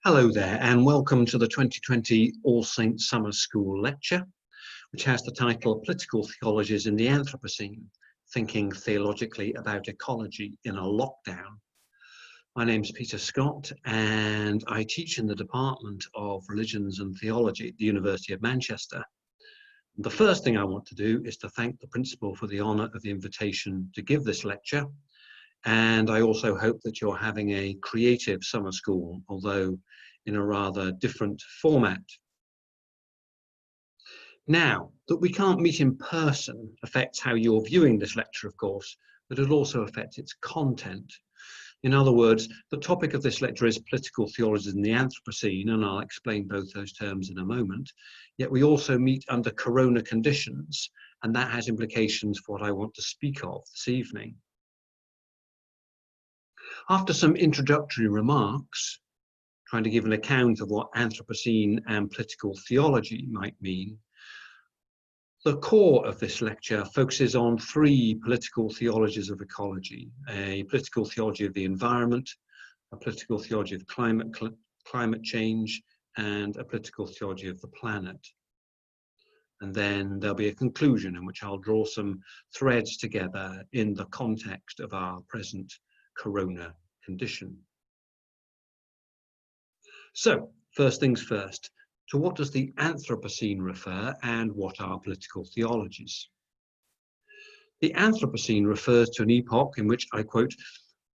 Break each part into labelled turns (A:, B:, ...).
A: Hello there and welcome to the 2020 All Saints Summer School lecture, which has the title Political Theologies in the Anthropocene, Thinking Theologically About Ecology in a Lockdown. My name's Peter Scott and I teach in the Department of Religions and Theology at the University of Manchester. The first thing I want to do is to thank the Principal for the honour of the invitation to give this lecture. And I also hope that you're having a creative summer school, although in a rather different format. Now, that we can't meet in person affects how you're viewing this lecture, of course, but it also affects its content. In other words, the topic of this lecture is political theologies in the Anthropocene, and I'll explain both those terms in a moment. Yet we also meet under corona conditions, and that has implications for what I want to speak of this evening. After some introductory remarks, trying to give an account of what Anthropocene and political theology might mean, the core of this lecture focuses on three political theologies of ecology: a political theology of the environment, a political theology of climate change, and a political theology of the planet. And then there'll be a conclusion in which I'll draw some threads together in the context of our present corona condition. So, first things first, to what does the Anthropocene refer and what are political theologies? The Anthropocene refers to an epoch in which, I quote,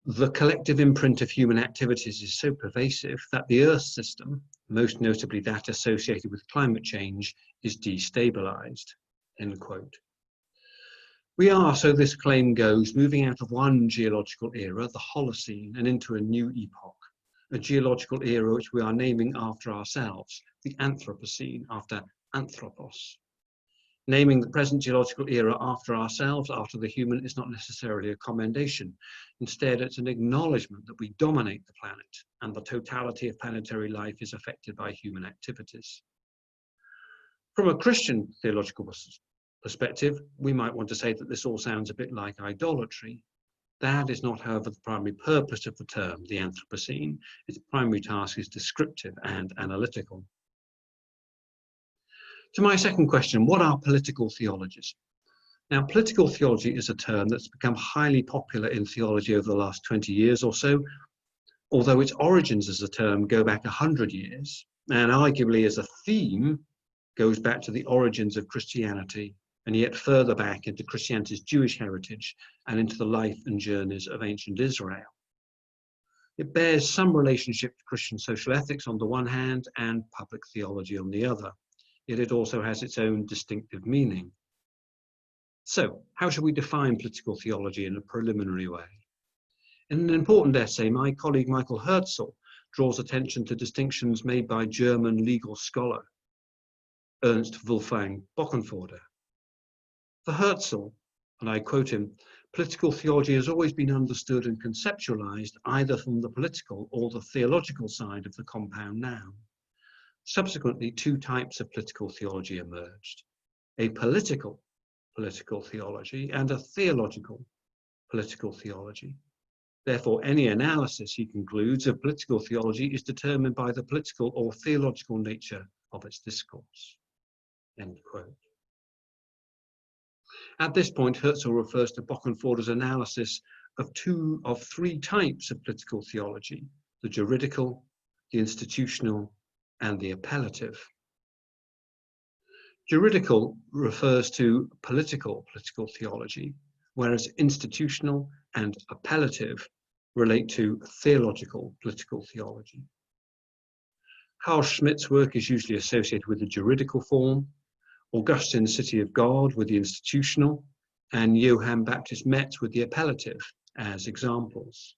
A: the collective imprint of human activities is so pervasive that the Earth system, most notably that associated with climate change, is destabilized, end quote. We are, so this claim goes, moving out of one geological era, the Holocene, and into a new epoch, a geological era which we are naming after ourselves, the Anthropocene, after anthropos. Naming the present geological era after ourselves, after the human, is not necessarily a commendation. Instead, it's an acknowledgement that we dominate the planet and the totality of planetary life is affected by human activities. From a Christian theological perspective, we might want to say that this all sounds a bit like idolatry. That is not, however, the primary purpose of the term, the Anthropocene. Its primary task is descriptive and analytical. To my second question, what are political theologies? Now, political theology is a term that's become highly popular in theology over the last 20 years or so, although its origins as a term go back 100 years, and arguably as a theme goes back to the origins of Christianity, and yet further back into Christianity's Jewish heritage and into the life and journeys of ancient Israel. It bears some relationship to Christian social ethics on the one hand and public theology on the other, yet it also has its own distinctive meaning. So, how should we define political theology in a preliminary way? In an important essay, my colleague Michael Herzl draws attention to distinctions made by German legal scholar Ernst Wolfgang Bockenförder. For Herzl, and I quote him, political theology has always been understood and conceptualized either from the political or the theological side of the compound noun. Subsequently, two types of political theology emerged: a political theology and a theological political theology. Therefore, any analysis, he concludes, of political theology is determined by the political or theological nature of its discourse. End quote. At this point, Herzl refers to Bockenförder's analysis of three types of political theology: the juridical, the institutional, and the appellative. Juridical refers to political theology, whereas institutional and appellative relate to theological political theology. Carl Schmitt's work is usually associated with the juridical form, Augustine's City of God with the institutional, and Johann Baptist Metz with the appellative as examples.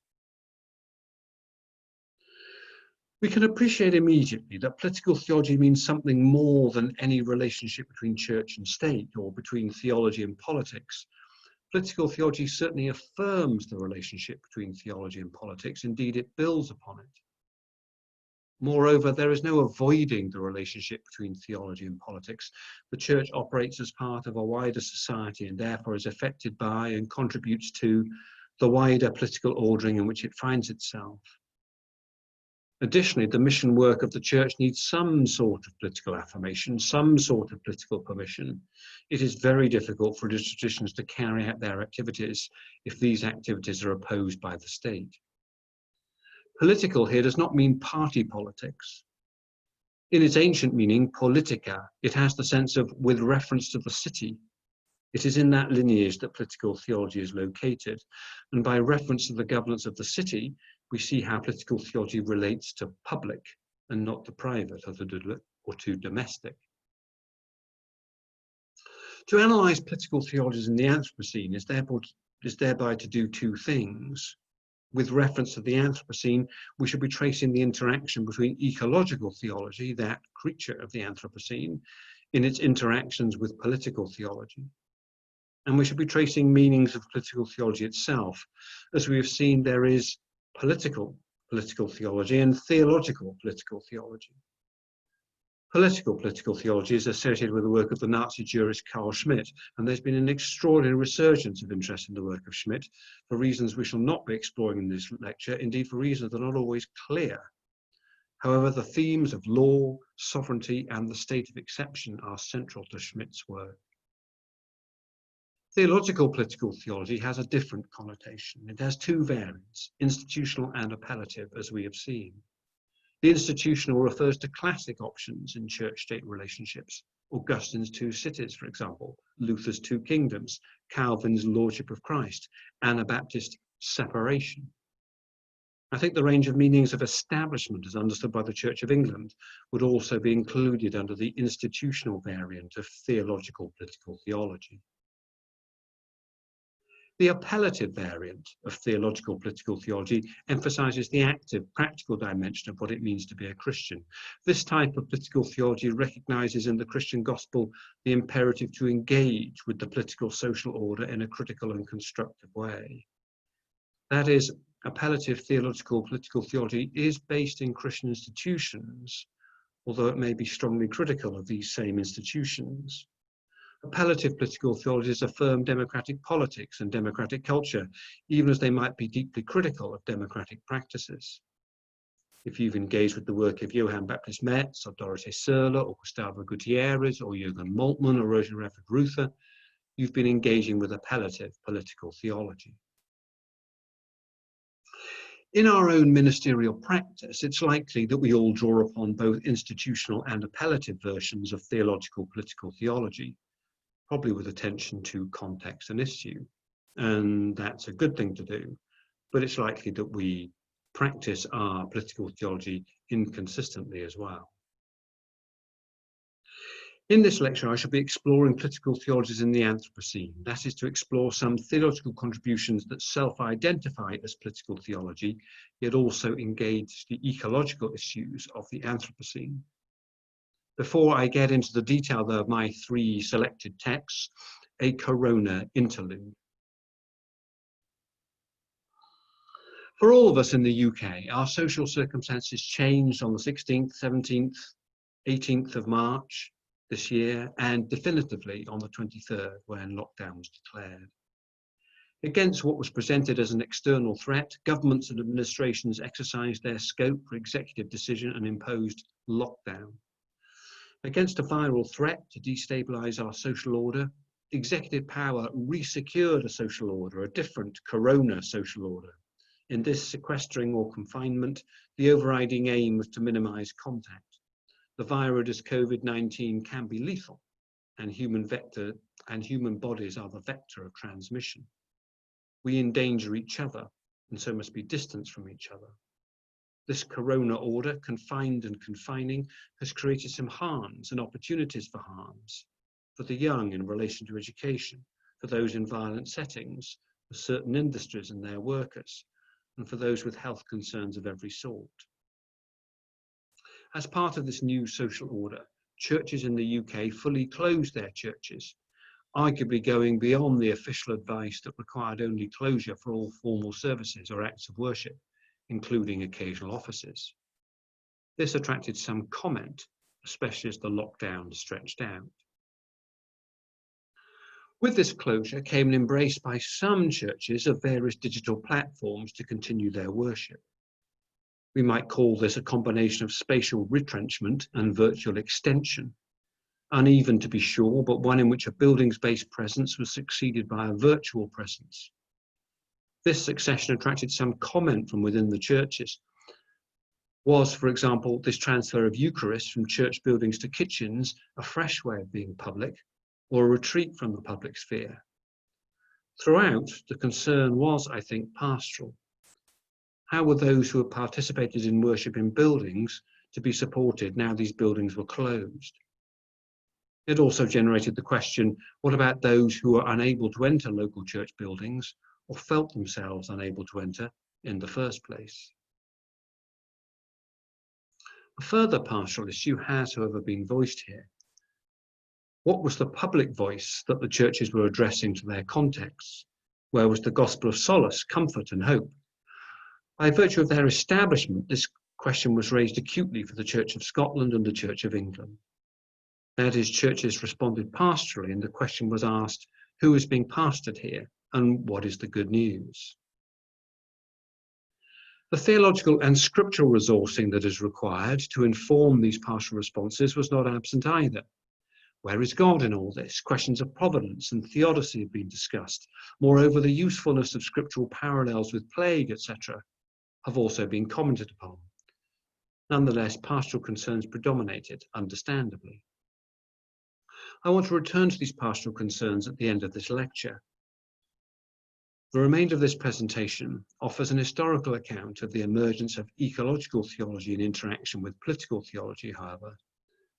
A: We can appreciate immediately that political theology means something more than any relationship between church and state or between theology and politics. Political theology certainly affirms the relationship between theology and politics. Indeed, it builds upon it. Moreover, there is no avoiding the relationship between theology and politics. The church operates as part of a wider society and therefore is affected by and contributes to the wider political ordering in which it finds itself. Additionally, the mission work of the church needs some sort of political affirmation, some sort of political permission. It is very difficult for traditions to carry out their activities if these activities are opposed by the state. Political here does not mean party politics. In its ancient meaning, politica, it has the sense of with reference to the city. It is in that lineage that political theology is located, and by reference to the governance of the city, we see how political theology relates to public and not to private or to domestic. To analyse political theologies in the Anthropocene is thereby to do two things. With reference to the Anthropocene, we should be tracing the interaction between ecological theology, that creature of the Anthropocene, in its interactions with political theology. And we should be tracing meanings of political theology itself. As we have seen, there is political theology and theological political theology. Political theology is associated with the work of the Nazi jurist Carl Schmitt, and there's been an extraordinary resurgence of interest in the work of Schmitt for reasons we shall not be exploring in this lecture, indeed for reasons that are not always clear. However, the themes of law, sovereignty, and the state of exception are central to Schmitt's work. Theological political theology has a different connotation. It has two variants, institutional and appellative, as we have seen. The institutional refers to classic options in church-state relationships, Augustine's two cities, for example, Luther's two kingdoms, Calvin's lordship of Christ, Anabaptist separation. I think the range of meanings of establishment as understood by the Church of England would also be included under the institutional variant of theological political theology. The appellative variant of theological political theology emphasizes the active, practical dimension of what it means to be a Christian. This type of political theology recognizes in the Christian gospel the imperative to engage with the political social order in a critical and constructive way. That is, appellative theological political theology is based in Christian institutions, although it may be strongly critical of these same institutions. Appellative political theologies affirm democratic politics and democratic culture, even as they might be deeply critical of democratic practices. If you've engaged with the work of Johann Baptist Metz, or Dorothee Söller, or Gustavo Gutierrez, or Jürgen Moltmann, or Rosa Redford Ruther, you've been engaging with appellative political theology. In our own ministerial practice, it's likely that we all draw upon both institutional and appellative versions of theological political theology, probably with attention to context and issue. And that's a good thing to do, but it's likely that we practice our political theology inconsistently as well. In this lecture, I shall be exploring political theologies in the Anthropocene. That is to explore some theological contributions that self-identify as political theology, yet also engage the ecological issues of the Anthropocene. Before I get into the detail of my three selected texts, a corona interlude. For all of us in the UK, our social circumstances changed on the 16th, 17th, 18th of March this year, and definitively on the 23rd, when lockdown was declared. Against what was presented as an external threat, governments and administrations exercised their scope for executive decision and imposed lockdown. Against a viral threat to destabilize our social order, executive power resecured a social order, a different corona social order. In this sequestering or confinement, the overriding aim was to minimize contact. The virus COVID-19 can be lethal, and human bodies are the vector of transmission. We endanger each other, and so must be distanced from each other. This corona order, confined and confining, has created some harms and opportunities for harms, for the young in relation to education, for those in violent settings, for certain industries and their workers, and for those with health concerns of every sort. As part of this new social order, churches in the UK fully closed their churches, arguably going beyond the official advice that required only closure for all formal services or acts of worship, including occasional offices. This attracted some comment, especially as the lockdown stretched out. With this closure came an embrace by some churches of various digital platforms to continue their worship. We might call this a combination of spatial retrenchment and virtual extension. Uneven to be sure, but one in which a buildings-based presence was succeeded by a virtual presence. This succession attracted some comment from within the churches. Was, for example, this transfer of Eucharist from church buildings to kitchens a fresh way of being public, or a retreat from the public sphere? Throughout, the concern was, I think, pastoral. How were those who had participated in worship in buildings to be supported now these buildings were closed? It also generated the question, what about those who are unable to enter local church buildings or felt themselves unable to enter in the first place? A further pastoral issue has, however, been voiced here. What was the public voice that the churches were addressing to their contexts? Where was the gospel of solace, comfort, and hope? By virtue of their establishment, this question was raised acutely for the Church of Scotland and the Church of England. That is, churches responded pastorally, and the question was asked, who is being pastored here, and what is the good news? The theological and scriptural resourcing that is required to inform these pastoral responses was not absent either. Where is God in all this? Questions of providence and theodicy have been discussed. Moreover, the usefulness of scriptural parallels with plague, etc., have also been commented upon. Nonetheless, pastoral concerns predominated, understandably. I want to return to these pastoral concerns at the end of this lecture. The remainder of this presentation offers an historical account of the emergence of ecological theology in interaction with political theology, however,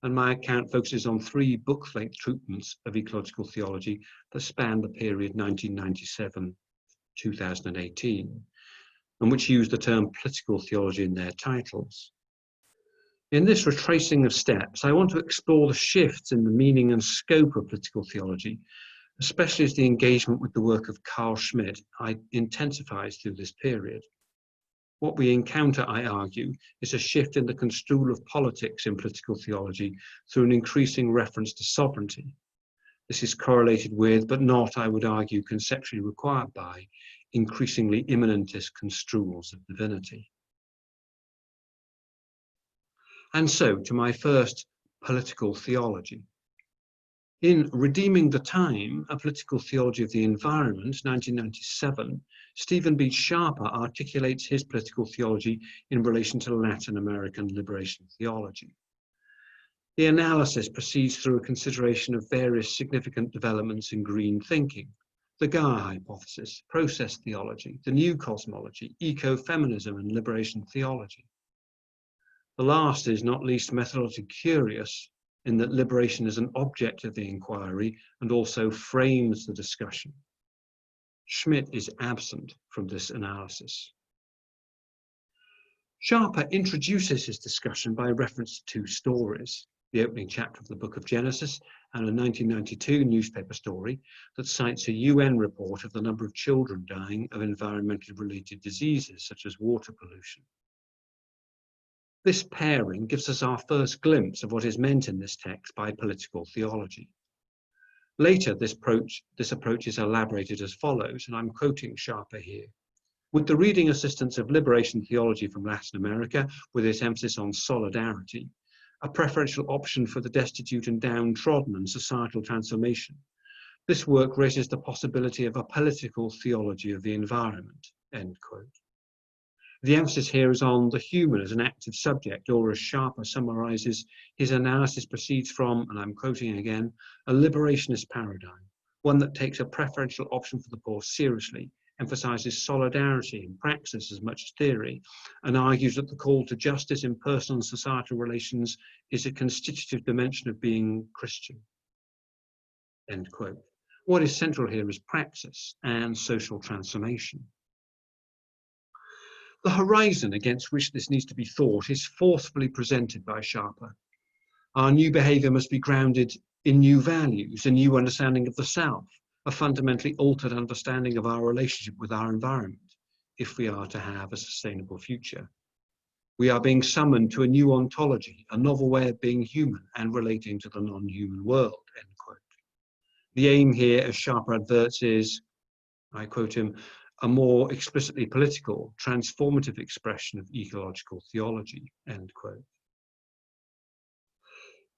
A: and my account focuses on 3 book-length treatments of ecological theology that span the period 1997-2018, and which use the term political theology in their titles. In this retracing of steps, I want to explore the shifts in the meaning and scope of political theology, especially as the engagement with the work of Carl Schmitt intensifies through this period. What we encounter, I argue, is a shift in the construal of politics in political theology through an increasing reference to sovereignty. This is correlated with, but not, I would argue, conceptually required by, increasingly immanentist construals of divinity. And so, to my first political theology. In Redeeming the Time, A Political Theology of the Environment, 1997, Stephen B. Sharper articulates his political theology in relation to Latin American liberation theology. The analysis proceeds through a consideration of various significant developments in green thinking, the Gaia hypothesis, process theology, the new cosmology, ecofeminism, and liberation theology. The last is not least methodologically curious in that liberation is an object of the inquiry and also frames the discussion. Schmitt is absent from this analysis. Sharper introduces his discussion by reference to 2 stories, the opening chapter of the book of Genesis and a 1992 newspaper story that cites a UN report of the number of children dying of environmentally related diseases such as water pollution. This pairing gives us our first glimpse of what is meant in this text by political theology. Later, this approach is elaborated as follows, and I'm quoting Sharper here. With the reading assistance of liberation theology from Latin America, with its emphasis on solidarity, a preferential option for the destitute and downtrodden and societal transformation, this work raises the possibility of a political theology of the environment, end quote. The emphasis here is on the human as an active subject, or as Sharper summarizes, his analysis proceeds from, and I'm quoting again, a liberationist paradigm, one that takes a preferential option for the poor seriously, emphasizes solidarity in praxis as much as theory, and argues that the call to justice in personal and societal relations is a constitutive dimension of being Christian, end quote. What is central here is praxis and social transformation. The horizon against which this needs to be thought is forcefully presented by Sharper. Our new behaviour must be grounded in new values, a new understanding of the self, a fundamentally altered understanding of our relationship with our environment, if we are to have a sustainable future. We are being summoned to a new ontology, a novel way of being human and relating to the non-human world, end quote. The aim here, as Sharper adverts, is, I quote him, a more explicitly political, transformative expression of ecological theology, end quote.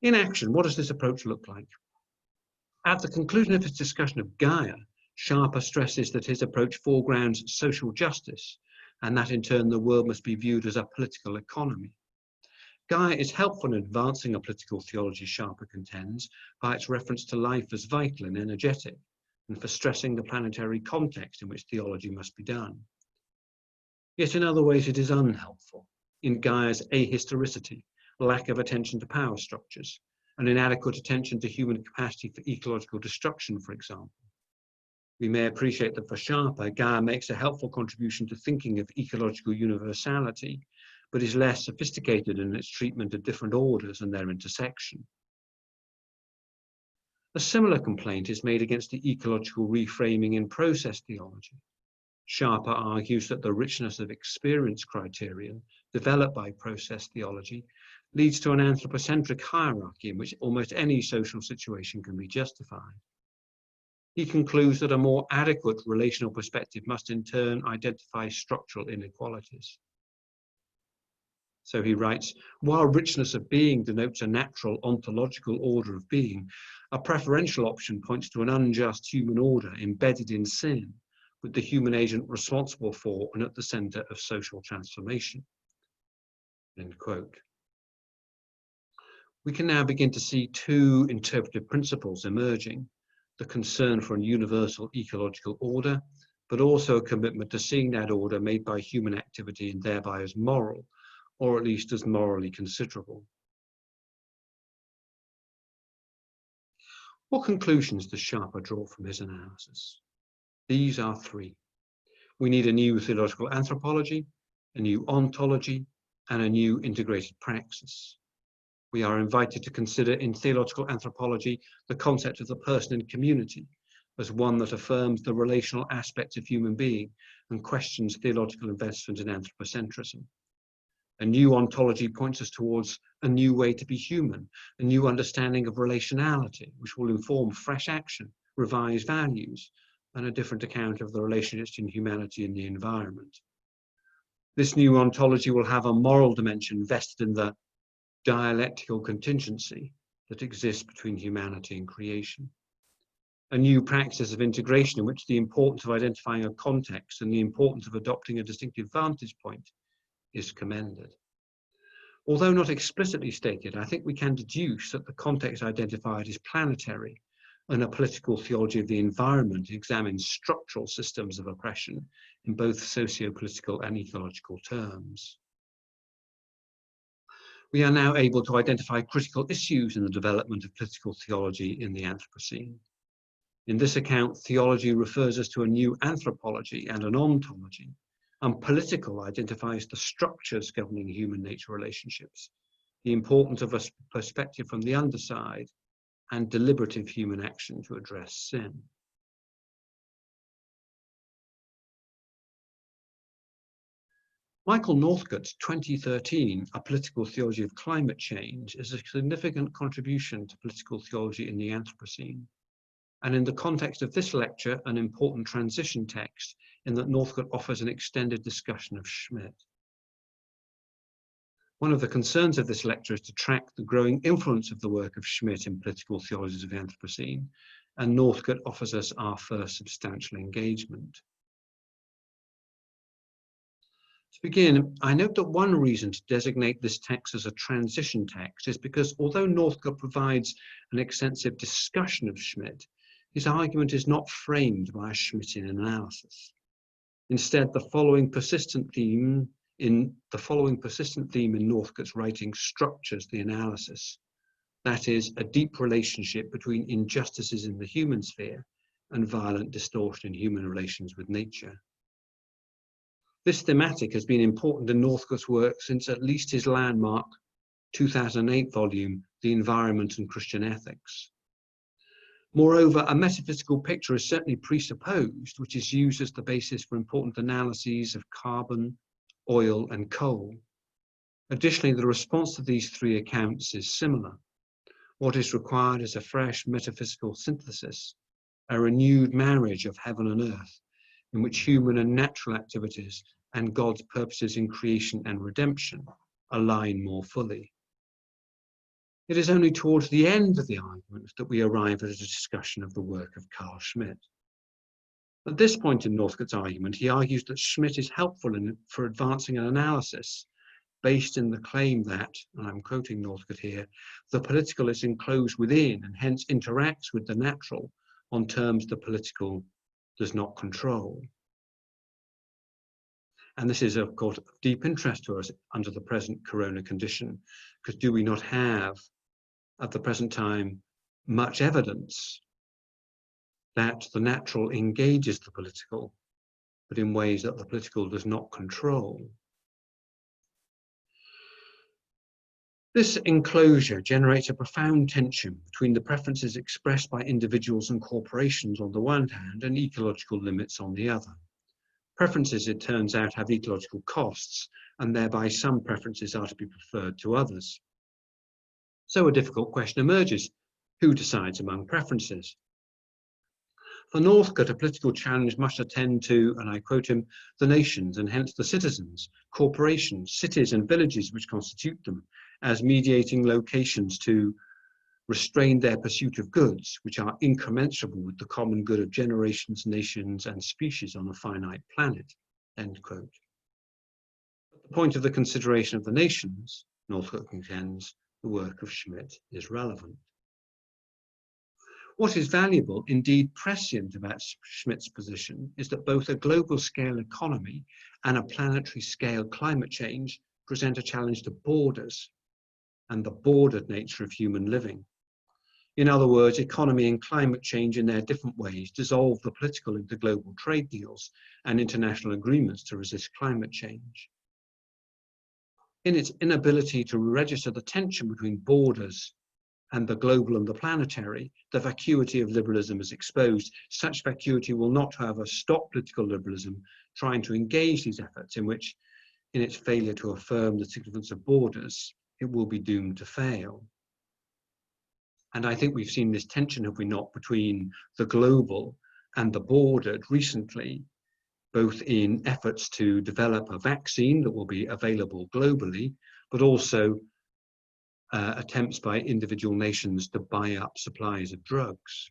A: In action, what does this approach look like? At the conclusion of his discussion of Gaia, Sharper stresses that his approach foregrounds social justice, and that in turn the world must be viewed as a political economy. Gaia is helpful in advancing a political theology, Sharper contends, by its reference to life as vital and energetic, and for stressing the planetary context in which theology must be done. Yet in other ways it is unhelpful, in Gaia's ahistoricity, lack of attention to power structures, and inadequate attention to human capacity for ecological destruction, for example. We may appreciate that for Sharper, Gaia makes a helpful contribution to thinking of ecological universality, but is less sophisticated in its treatment of different orders and their intersection. A similar complaint is made against the ecological reframing in process theology. Sharper argues that the richness of experience criterion developed by process theology leads to an anthropocentric hierarchy in which almost any social situation can be justified. He concludes that a more adequate relational perspective must in turn identify structural inequalities. So he writes, while richness of being denotes a natural ontological order of being, a preferential option points to an unjust human order embedded in sin, with the human agent responsible for and at the center of social transformation. End quote. We can now begin to see two interpretive principles emerging: the concern for a universal ecological order, but also a commitment to seeing that order made by human activity and thereby as moral, or at least as morally considerable. What conclusions does Sharper draw from his analysis? These are three. We need a new theological anthropology, a new ontology, and a new integrated praxis. We are invited to consider in theological anthropology the concept of the person in community as one that affirms the relational aspects of human being and questions theological investment in anthropocentrism. A new ontology points us towards a new way to be human, a new understanding of relationality, which will inform fresh action, revised values, and a different account of the relationships between humanity and the environment. This new ontology will have a moral dimension vested in the dialectical contingency that exists between humanity and creation. A new praxis of integration in which the importance of identifying a context and the importance of adopting a distinctive vantage point is commended. Although not explicitly stated, I think we can deduce that the context identified is planetary, and a political theology of the environment examines structural systems of oppression in both socio-political and ecological terms. We are now able to identify critical issues in the development of political theology in the Anthropocene. In this account, theology refers us to a new anthropology and an ontology, and political identifies the structures governing human-nature relationships, the importance of a perspective from the underside, and deliberative human action to address sin. Michael Northcott's 2013 A Political Theology of Climate Change is a significant contribution to political theology in the Anthropocene, and in the context of this lecture, an important transition text in that Northcott offers an extended discussion of Schmitt. One of the concerns of this lecture is to track the growing influence of the work of Schmitt in political theologies of the Anthropocene, and Northcott offers us our first substantial engagement. To begin, I note that one reason to designate this text as a transition text is because although Northcott provides an extensive discussion of Schmitt, his argument is not framed by a Schmittian analysis. Instead, the following persistent theme in Northcott's writing structures the analysis. That is, a deep relationship between injustices in the human sphere and violent distortion in human relations with nature. This thematic has been important in Northcott's work since at least his landmark 2008 volume, The Environment and Christian Ethics. Moreover, a metaphysical picture is certainly presupposed, which is used as the basis for important analyses of carbon, oil, and coal. Additionally, the response to these three accounts is similar. What is required is a fresh metaphysical synthesis, a renewed marriage of heaven and earth, in which human and natural activities and God's purposes in creation and redemption align more fully. It is only towards the end of the argument that we arrive at a discussion of the work of Carl Schmitt. At this point in Northcote's argument, he argues that Schmitt is helpful for advancing an analysis based in the claim that, and I'm quoting Northcote here, the political is enclosed within and hence interacts with the natural on terms the political does not control. And this is, of course, of deep interest to us under the present corona condition, because do we not have, at the present time, much evidence that the natural engages the political, but in ways that the political does not control? This enclosure generates a profound tension between the preferences expressed by individuals and corporations on the one hand and ecological limits on the other. Preferences, it turns out, have ecological costs, and thereby some preferences are to be preferred to others. So a difficult question emerges: who decides among preferences? For Northcote, a political challenge must attend to, and I quote him, the nations and hence the citizens, corporations, cities and villages which constitute them, as mediating locations to restrain their pursuit of goods which are incommensurable with the common good of generations, nations and species on a finite planet, end quote. At the point of the consideration of the nations, Northcote contends, the work of Schmitt is relevant. What is valuable, indeed prescient, about Schmitt's position is that both a global scale economy and a planetary scale climate change present a challenge to borders and the bordered nature of human living. In other words, economy and climate change in their different ways dissolve the political into global trade deals and international agreements to resist climate change. In its inability to register the tension between borders and the global and the planetary, the vacuity of liberalism is exposed. Such vacuity will not, however, stop political liberalism trying to engage these efforts, in which, in its failure to affirm the significance of borders, it will be doomed to fail. And I think we've seen this tension, have we not, between the global and the bordered recently, both in efforts to develop a vaccine that will be available globally, but also attempts by individual nations to buy up supplies of drugs.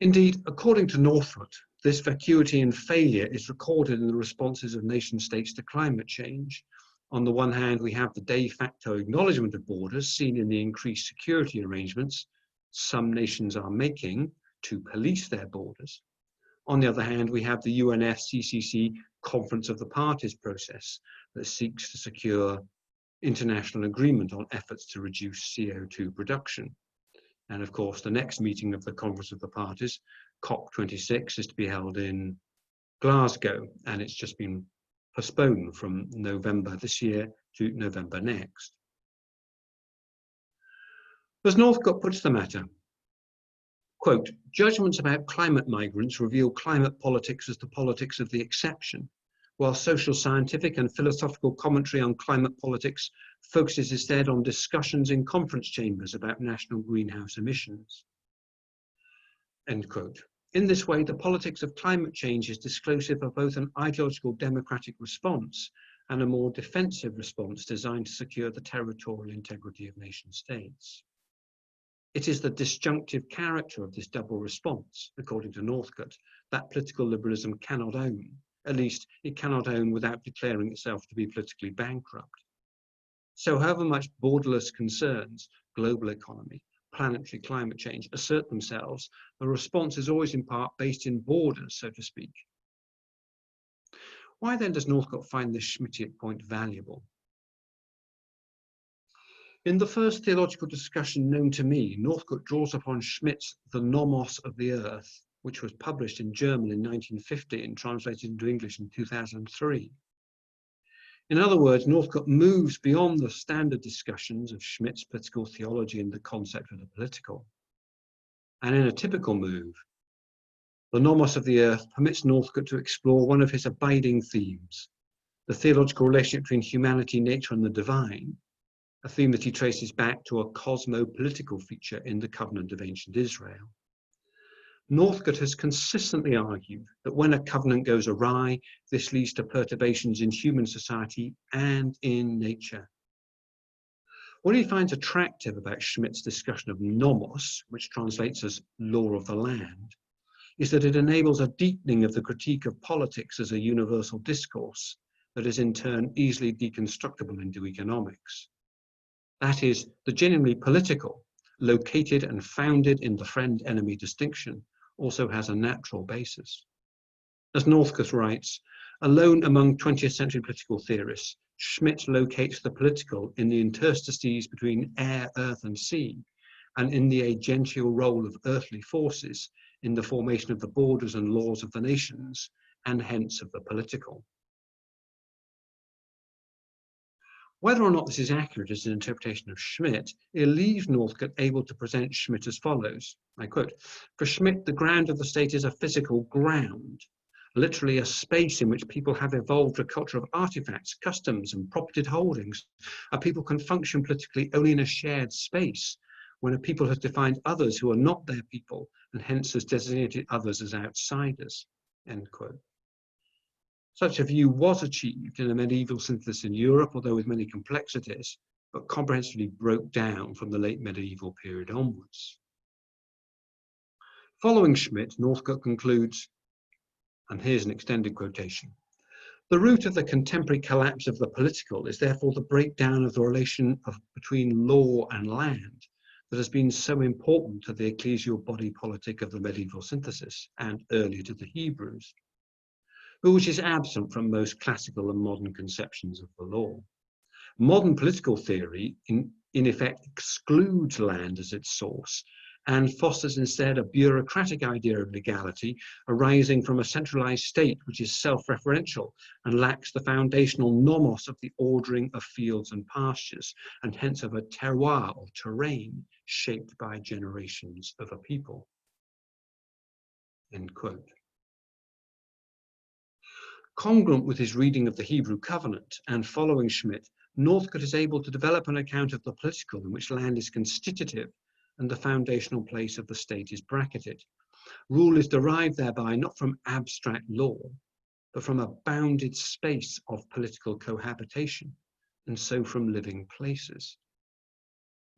A: Indeed, according to Northcote, this vacuity and failure is recorded in the responses of nation states to climate change. On the one hand, we have the de facto acknowledgement of borders seen in the increased security arrangements some nations are making to police their borders. On the other hand, we have the UNFCCC Conference of the Parties process that seeks to secure international agreement on efforts to reduce CO2 production. And of course, the next meeting of the Conference of the Parties, COP26, is to be held in Glasgow, and it's just been postponed from November this year to November next. As Northcote puts the matter, quote, judgments about climate migrants reveal climate politics as the politics of the exception, while social, scientific and philosophical commentary on climate politics focuses instead on discussions in conference chambers about national greenhouse emissions, end quote. In this way, the politics of climate change is disclosive of both an ideological democratic response and a more defensive response designed to secure the territorial integrity of nation states. It is the disjunctive character of this double response, according to Northcote, that political liberalism cannot own. At least it cannot own without declaring itself to be politically bankrupt. So however much borderless concerns, global economy, planetary climate change assert themselves, the response is always in part based in borders, so to speak. Why then does Northcote find this Schmittian point valuable? In the first theological discussion known to me, Northcote draws upon Schmitt's The Nomos of the Earth, which was published in German in 1950 and translated into English in 2003. In other words, Northcote moves beyond the standard discussions of Schmitt's political theology and the concept of the political. And in a typical move, The Nomos of the Earth permits Northcote to explore one of his abiding themes, the theological relationship between humanity, nature, and the divine, a theme that he traces back to a cosmo-political feature in the covenant of ancient Israel. Northcote has consistently argued that when a covenant goes awry, this leads to perturbations in human society and in nature. What he finds attractive about Schmidt's discussion of nomos, which translates as law of the land, is that it enables a deepening of the critique of politics as a universal discourse that is in turn easily deconstructible into economics. That is, the genuinely political, located and founded in the friend-enemy distinction, also has a natural basis. As Northcote writes, alone among 20th century political theorists, Schmidt locates the political in the interstices between air, earth, and sea, and in the agential role of earthly forces in the formation of the borders and laws of the nations, and hence of the political. Whether or not this is accurate as an interpretation of Schmidt, it leaves Northcote able to present Schmidt as follows. I quote, "For Schmidt, the ground of the state is a physical ground, literally a space in which people have evolved a culture of artifacts, customs, and propertied holdings. A people can function politically only in a shared space, when a people has defined others who are not their people, and hence has designated others as outsiders." End quote. Such a view was achieved in the medieval synthesis in Europe, although with many complexities, but comprehensively broke down from the late medieval period onwards. Following Schmidt, Northcote concludes, and here's an extended quotation, "The root of the contemporary collapse of the political is therefore the breakdown of the relation between law and land that has been so important to the ecclesial body politic of the medieval synthesis and earlier to the Hebrews, but which is absent from most classical and modern conceptions of the law. Modern political theory, in effect, excludes land as its source and fosters instead a bureaucratic idea of legality arising from a centralized state which is self-referential and lacks the foundational nomos of the ordering of fields and pastures, and hence of a terroir or terrain shaped by generations of a people." End quote. Congruent with his reading of the Hebrew covenant and following Schmidt, Northcote is able to develop an account of the political in which land is constitutive and the foundational place of the state is bracketed. Rule is derived thereby not from abstract law, but from a bounded space of political cohabitation, and so from living places.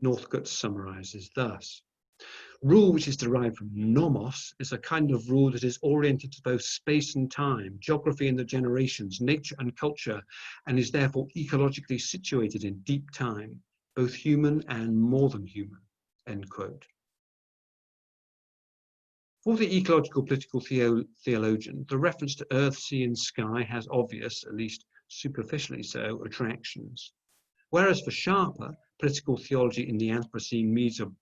A: Northcote summarizes thus: "Rule which is derived from nomos is a kind of rule that is oriented to both space and time, geography and the generations, nature and culture, and is therefore ecologically situated in deep time, both human and more than human." End quote. For the ecological political theologian, the reference to earth, sea, and sky has obvious, at least superficially so, attractions. Whereas for Sharper, political theology in the Anthropocene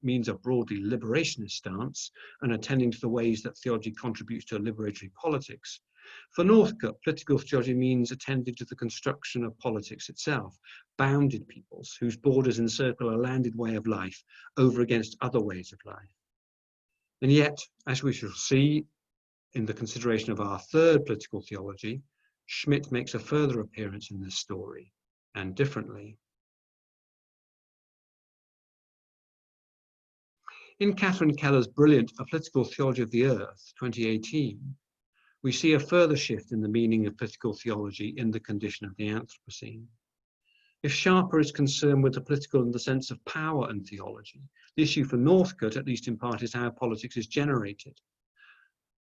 A: means a broadly liberationist stance and attending to the ways that theology contributes to a liberatory politics, for Northcote, political theology means attending to the construction of politics itself, bounded peoples whose borders encircle a landed way of life over against other ways of life. And yet, as we shall see in the consideration of our third political theology, Schmidt makes a further appearance in this story, and differently. In Catherine Keller's brilliant A Political Theology of the Earth, 2018, we see a further shift in the meaning of political theology in the condition of the Anthropocene. If Sharper is concerned with the political in the sense of power and theology, the issue for Northcote, at least in part, is how politics is generated.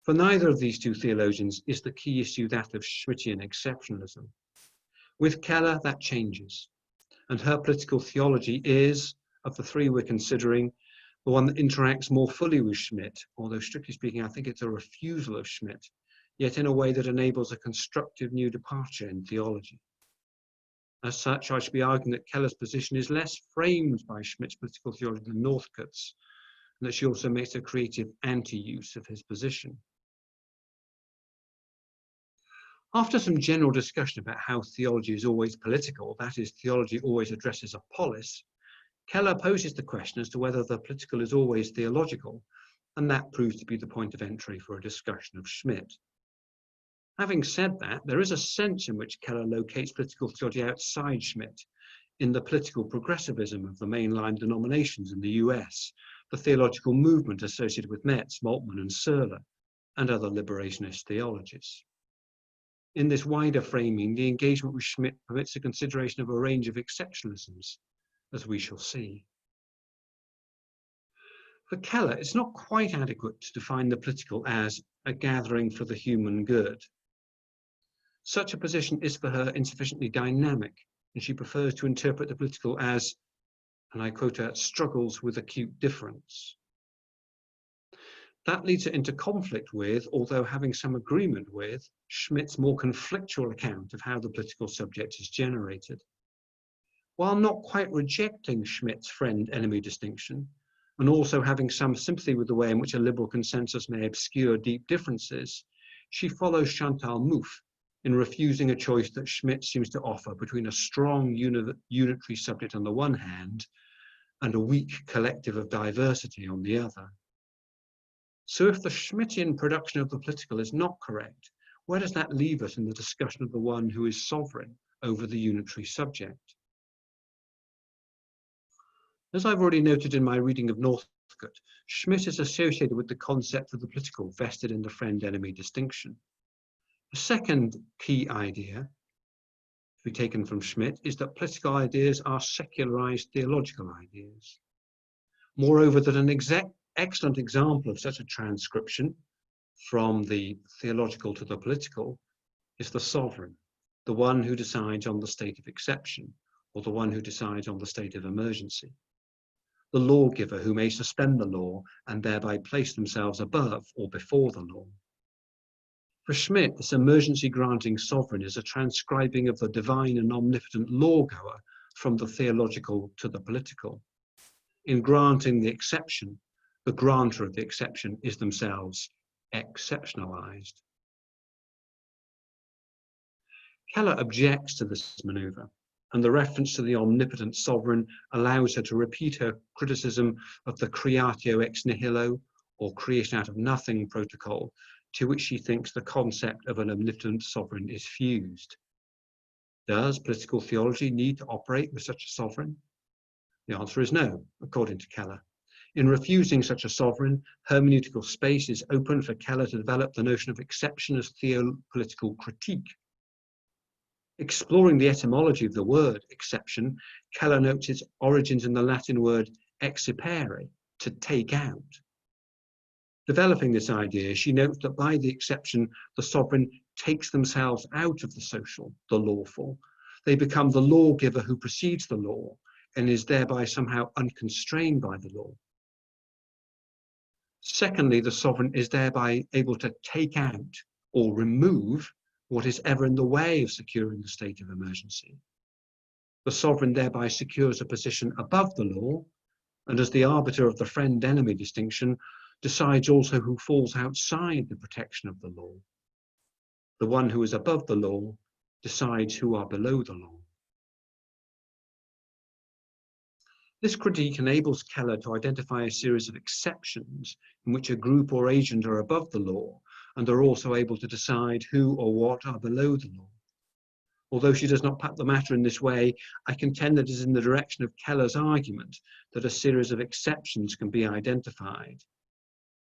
A: For neither of these two theologians is the key issue that of Schmittian exceptionalism. With Keller, that changes, and her political theology is, of the three we're considering, the one that interacts more fully with Schmidt, although strictly speaking, I think it's a refusal of Schmidt, yet in a way that enables a constructive new departure in theology. As such, I should be arguing that Keller's position is less framed by Schmidt's political theology than Northcote's, and that she also makes a creative anti-use of his position. After some general discussion about how theology is always political, that is, theology always addresses a polis, Keller poses the question as to whether the political is always theological, and that proves to be the point of entry for a discussion of Schmidt. Having said that, there is a sense in which Keller locates political theology outside Schmidt, in the political progressivism of the mainline denominations in the US, the theological movement associated with Metz, Moltmann and Searle, and other liberationist theologies. In this wider framing, the engagement with Schmitt permits a consideration of a range of exceptionalisms, as we shall see. For Keller, it's not quite adequate to define the political as a gathering for the human good. Such a position is for her insufficiently dynamic, and she prefers to interpret the political as, and I quote her, struggles with acute difference. That leads her into conflict with, although having some agreement with, Schmitt's more conflictual account of how the political subject is generated. While not quite rejecting Schmitt's friend-enemy distinction, and also having some sympathy with the way in which a liberal consensus may obscure deep differences, she follows Chantal Mouffe in refusing a choice that Schmitt seems to offer between a strong unitary subject on the one hand and a weak collective of diversity on the other. So if the Schmittian production of the political is not correct, where does that leave us in the discussion of the one who is sovereign over the unitary subject? As I've already noted in my reading of Northcote, Schmitt is associated with the concept of the political vested in the friend-enemy distinction. A second key idea, to be taken from Schmitt, is that political ideas are secularized theological ideas. Moreover, that an excellent example of such a transcription from the theological to the political is the sovereign, the one who decides on the state of exception, or the one who decides on the state of emergency. The lawgiver who may suspend the law and thereby place themselves above or before the law. For Schmitt, this emergency granting sovereign is a transcribing of the divine and omnipotent lawgoer from the theological to the political. In granting the exception, the grantor of the exception is themselves exceptionalized. Keller objects to this maneuver, and the reference to the omnipotent sovereign allows her to repeat her criticism of the creatio ex nihilo, or creation out of nothing protocol, to which she thinks the concept of an omnipotent sovereign is fused. Does political theology need to operate with such a sovereign? The answer is no, according to Keller. In refusing such a sovereign, hermeneutical space is open for Keller to develop the notion of exception as theopolitical critique. Exploring the etymology of the word exception, Keller notes its origins in the Latin word excipere, to take out. Developing this idea, she notes that by the exception, the sovereign takes themselves out of the social, the lawful. They become the lawgiver who precedes the law and is thereby somehow unconstrained by the law. Secondly, the sovereign is thereby able to take out or remove what is ever in the way of securing the state of emergency. The sovereign thereby secures a position above the law, and as the arbiter of the friend-enemy distinction, decides also who falls outside the protection of the law. The one who is above the law decides who are below the law. This critique enables Keller to identify a series of exceptions in which a group or agent are above the law and are also able to decide who or what are below the law. Although she does not put the matter in this way, I contend that it is in the direction of Keller's argument that a series of exceptions can be identified.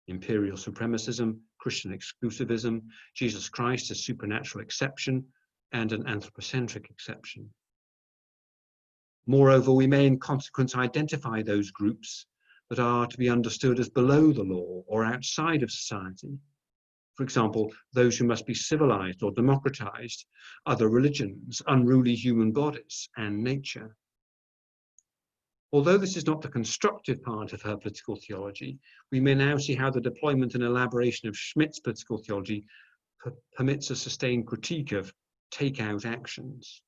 A: Imperial supremacism, Christian exclusivism, Jesus Christ as supernatural exception, and an anthropocentric exception. Moreover, we may in consequence identify those groups that are to be understood as below the law or outside of society. For example, those who must be civilized or democratized, other religions, unruly human bodies, and nature. Although this is not the constructive part of her political theology, we may now see how the deployment and elaboration of Schmitt's political theology permits a sustained critique of take-out actions.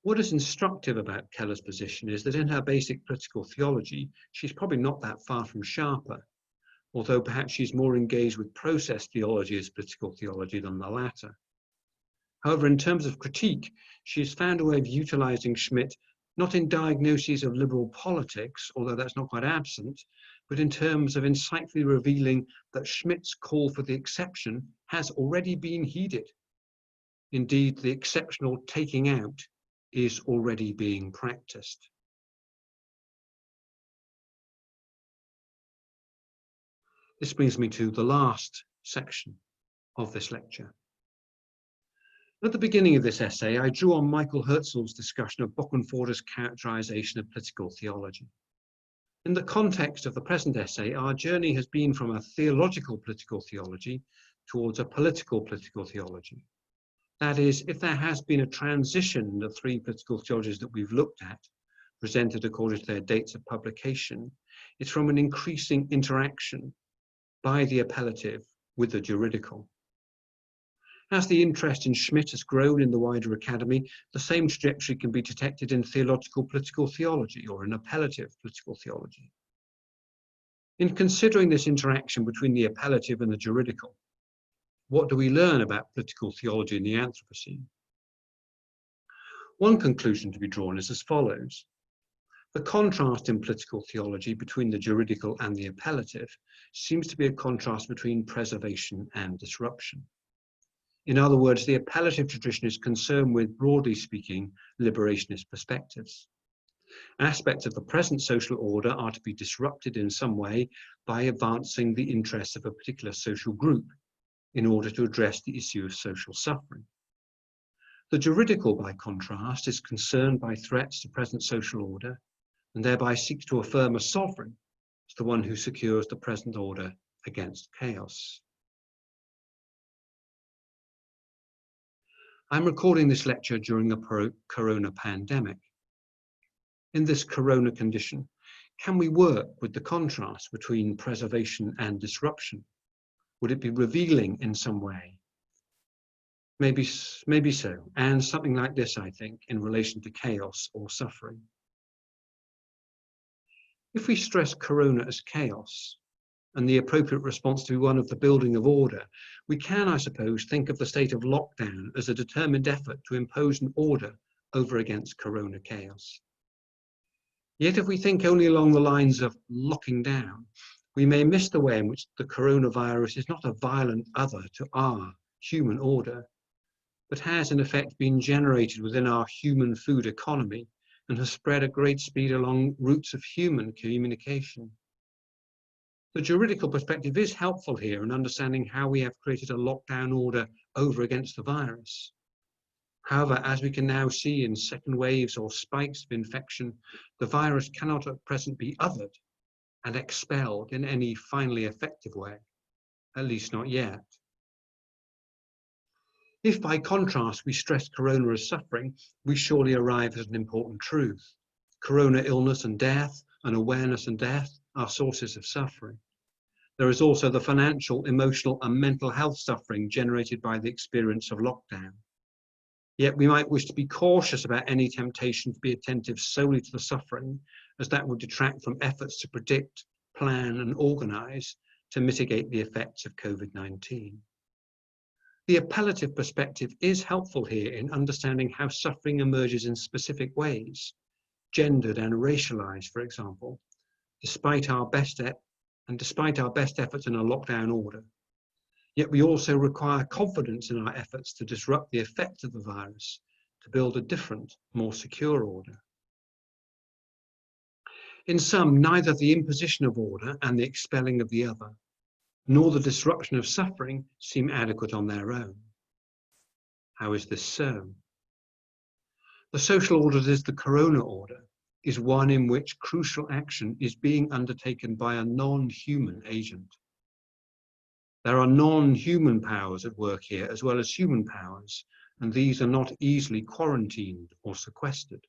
A: What is instructive about Keller's position is that in her basic political theology, she's probably not that far from Sharper, although perhaps she's more engaged with process theology as political theology than the latter. However, in terms of critique, she has found a way of utilizing Schmitt not in diagnoses of liberal politics, although that's not quite absent, but in terms of insightfully revealing that Schmitt's call for the exception has already been heeded. Indeed, the exceptional taking out is already being practiced. This brings me to the last section of this lecture. At the beginning of this essay, I drew on Michael Herzl's discussion of Bokenforder's characterization of political theology. In the context of the present essay, our journey has been from a theological political theology towards a political political theology. That is, if there has been a transition in the three political theologies that we've looked at, presented according to their dates of publication, it's from an increasing interaction by the appellative with the juridical. As the interest in Schmitt has grown in the wider academy, the same trajectory can be detected in theological political theology or in appellative political theology. In considering this interaction between the appellative and the juridical, what do we learn about political theology in the Anthropocene? One conclusion to be drawn is as follows. The contrast in political theology between the juridical and the appellative seems to be a contrast between preservation and disruption. In other words, the appellative tradition is concerned with, broadly speaking, liberationist perspectives. Aspects of the present social order are to be disrupted in some way by advancing the interests of a particular social group in order to address the issue of social suffering. The juridical, by contrast, is concerned by threats to present social order and thereby seeks to affirm a sovereign as the one who secures the present order against chaos. I'm recording this lecture during the corona pandemic. In this corona condition, can we work with the contrast between preservation and disruption? Would it be revealing in some way? Maybe so, and something like this, I think, in relation to chaos or suffering. If we stress corona as chaos, and the appropriate response to be one of the building of order, we can, I suppose, think of the state of lockdown as a determined effort to impose an order over against corona chaos. Yet if we think only along the lines of locking down, we may miss the way in which the coronavirus is not a violent other to our human order, but has in effect been generated within our human food economy and has spread at great speed along routes of human communication. The juridical perspective is helpful here in understanding how we have created a lockdown order over against the virus. However, as we can now see in second waves or spikes of infection, the virus cannot at present be othered and expelled in any finally effective way, at least not yet. If by contrast we stress corona as suffering, we surely arrive at an important truth. Corona illness and death, and awareness and death are sources of suffering. There is also the financial, emotional, and mental health suffering generated by the experience of lockdown. Yet we might wish to be cautious about any temptation to be attentive solely to the suffering, as that would detract from efforts to predict, plan, and organize to mitigate the effects of COVID-19. The appellative perspective is helpful here in understanding how suffering emerges in specific ways, gendered and racialized, for example, despite our best efforts in a lockdown order. Yet we also require confidence in our efforts to disrupt the effects of the virus, to build a different, more secure order. In sum, neither the imposition of order and the expelling of the other, nor the disruption of suffering seem adequate on their own. How is this so? The social order that is the corona order is one in which crucial action is being undertaken by a non-human agent. There are non-human powers at work here as well as human powers, and these are not easily quarantined or sequestered.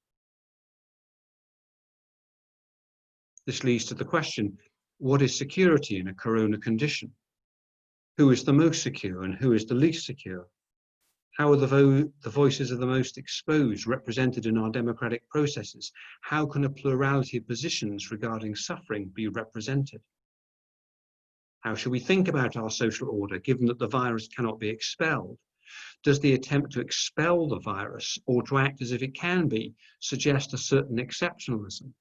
A: This leads to the question, what is security in a corona condition? Who is the most secure and who is the least secure? How are the voices of the most exposed represented in our democratic processes? How can a plurality of positions regarding suffering be represented? How should we think about our social order, given that the virus cannot be expelled? Does the attempt to expel the virus, or to act as if it can be, suggest a certain exceptionalism?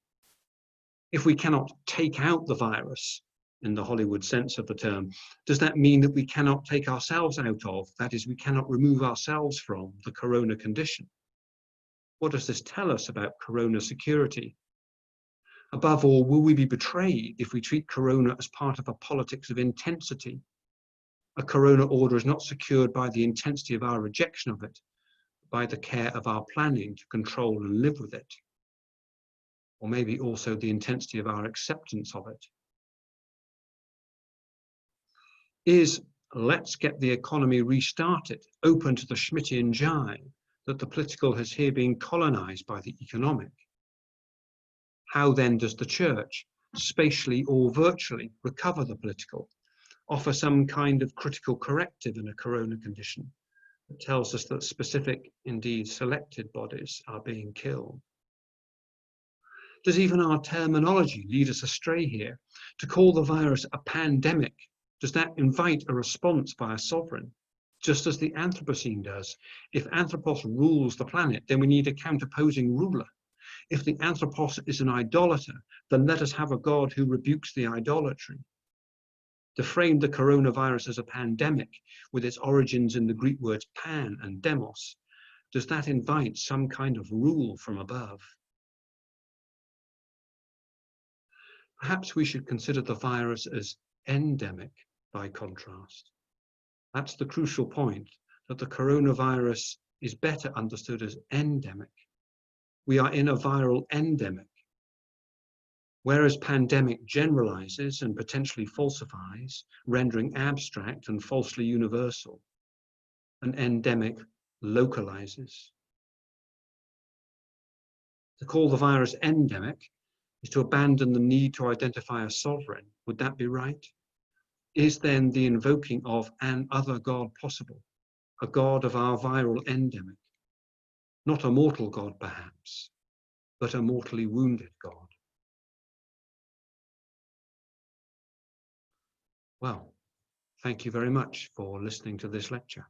A: If we cannot take out the virus, in the Hollywood sense of the term, does that mean that we cannot take ourselves out of, that is, we cannot remove ourselves from, the corona condition? What does this tell us about corona security? Above all, will we be betrayed if we treat corona as part of a politics of intensity? A corona order is not secured by the intensity of our rejection of it, but by the care of our planning to control and live with it. Or maybe also the intensity of our acceptance of it. Is let's get the economy restarted, open to the Schmittian jive, that the political has here been colonized by the economic? How then does the church, spatially or virtually, recover the political, offer some kind of critical corrective in a corona condition that tells us that specific, indeed selected bodies are being killed? Does even our terminology lead us astray here? To call the virus a pandemic, does that invite a response by a sovereign? Just as the Anthropocene does. If Anthropos rules the planet, then we need a counterposing ruler. If the Anthropos is an idolater, then let us have a God who rebukes the idolatry. To frame the coronavirus as a pandemic, with its origins in the Greek words pan and demos, does that invite some kind of rule from above? Perhaps we should consider the virus as endemic by contrast. That's the crucial point, that the coronavirus is better understood as endemic. We are in a viral endemic. Whereas pandemic generalizes and potentially falsifies, rendering abstract and falsely universal, an endemic localizes. To call the virus endemic is to abandon the need to identify a sovereign. Would that be right? Is then the invoking of an other God possible, a God of our viral endemic? Not a mortal God, perhaps, but a mortally wounded God. Well, thank you very much for listening to this lecture.